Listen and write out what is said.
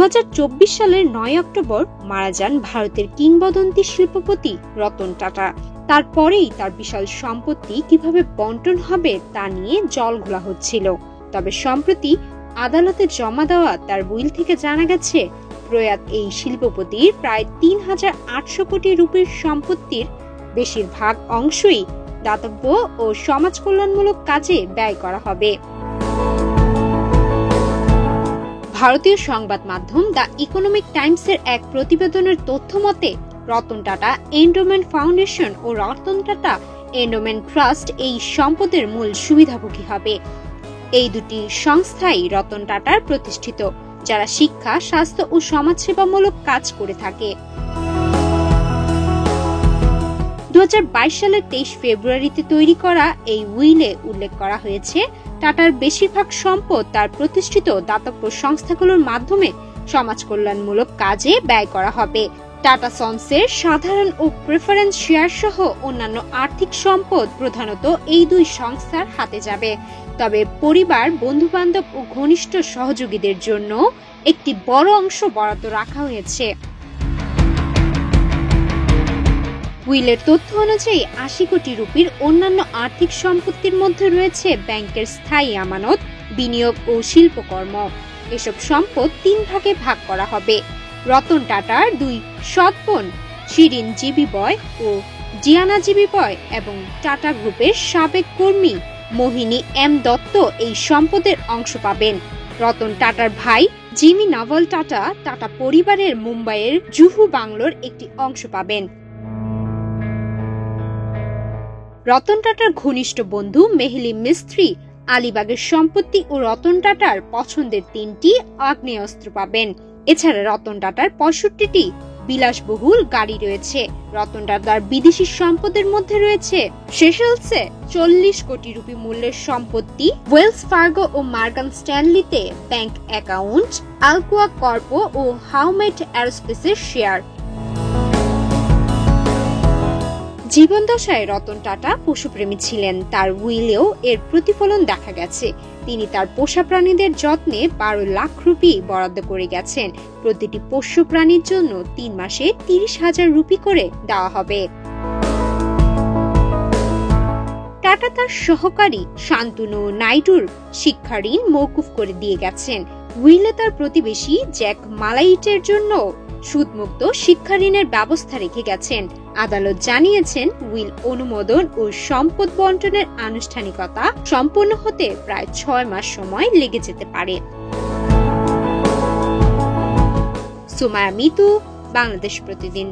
2024 সালের 9 অক্টোবর মারা যান ভারতের কিংবদন্তি শিল্পপতি রতন টাটা। তারপরেই তার বিশাল সম্পত্তি কিভাবে বন্টন হবে তা নিয়ে জলঘোলা হচ্ছিল। তবে সম্প্রতি আদালতে জমা দেওয়া তার উইল থেকে জানা গেছে, প্রয়াত এই শিল্পপতির প্রায় ৩,৮০০ কোটি রুপির সম্পত্তির বেশিরভাগ অংশই দাতব্য ও সমাজ কল্যাণমূলক কাজে ব্যয় করা হবে। ভারতীয় সংবাদ মাধ্যম দ্য ইকোনমিক টাইমসের এক প্রতিবেদনের তথ্য মতে, রতন টাটা এন্ডোমেন্ট ফাউন্ডেশন ও রতন টাটা এন্ডোমেন্ট ট্রাস্ট এই সম্পদের মূল সুবিধাভোগী হবে। এই দুটি সংস্থাই রতন টাটার প্রতিষ্ঠিত, যারা শিক্ষা, স্বাস্থ্য ও সমাজসেবামূলক কাজ করে থাকে। 2022 সালের 23 ফেব্রুয়ারিতে তৈরি করা এই উইলে উল্লেখ করা হয়েছে, টাটার বেশিরভাগ সম্পদ তার প্রতিষ্ঠিত দাতব্য সংস্থাগুলোর মাধ্যমে সমাজ কল্যাণমূলক কাজে ব্যয় করা হবে। টাটা সন্সের সাধারণ ও প্রেফারেন্স শেয়ার সহ অন্যান্য আর্থিক সম্পদ প্রধানত এই দুই সংস্থার হাতে যাবে। তবে পরিবার, বন্ধুবান্ধব ও ঘনিষ্ঠ সহযোগীদের জন্য একটি বড় অংশ বরাদ্দ রাখা হয়েছে। উইলের তথ্য অনুযায়ী 80 কোটি রুপির অন্যান্য আর্থিক সম্পত্তির মধ্যে রয়েছে ব্যাংকের স্থায়ী আমানত, বিনিয়োগ ও শিল্পকর্ম। এসব সম্পদ 3 ভাগে ভাগ করা হবে। রতন টাটার 2 সৎ বোন শিরিন জিবিবয় ও জিয়ানা জিবিবয় এবং টাটা গ্রুপের সাবেক কর্মী মোহিনী এম দত্ত এই সম্পদের অংশ পাবেন। রতন টাটার ভাই জিমি নাভাল টাটা টাটা পরিবারের মুম্বাইয়ের জুহু বাংলোর একটি অংশ পাবেন। রতন টাটার ঘনিষ্ঠ বন্ধু মেহলি মিস্ত্রি আলিবাগের সম্পত্তি ও রতন টাটার পছন্দের 3টি আগ্নেয়াস্ত্র পাবেন। এছাড়া রতন টাটার 65টি বিলাসবহুল গাড়ি রয়েছে। রতন টাটার বিদেশি সম্পদের মধ্যে রয়েছে সেশেলসে 40 কোটি রুপি মূল্যের সম্পত্তি, ওয়েলস ফার্গো ও মার্গান স্ট্যানলিতে ব্যাংক অ্যাকাউন্ট, আলকোয়া কর্পো ও হাউমেট অ্যারোস্পেসের শেয়ার। জীবনদশায় রতন টাটা পশুপ্রেমী ছিলেন। তার উইলেও এর প্রতিফলন দেখা গেছে। তিনি তার পোষা প্রাণীদের যত্নে 12 লাখ রুপি বরাদ্দ করে গেছেন। প্রতিটি পোষ্য প্রাণীর জন্য 3 মাসে 30,000 রুপি করে দেওয়া হবে। টাটা তার সহকারী শান্তনু নাইডুর শিক্ষা ঋণ মওকুফ করে দিয়ে গেছেন। উইলে তার প্রতিবেশী জ্যাক মালাইটের জন্য সুদমুক্ত শিক্ষা ঋণের ব্যবস্থা রেখে গেছেন। আদালত জানিয়েছেন, উইল অনুমোদন ও সম্পদ বন্টনের আনুষ্ঠানিকতা সম্পন্ন হতে প্রায় 6 মাস সময় লেগে যেতে পারে। সুমায়া মিতু, বাংলাদেশ প্রতিদিন।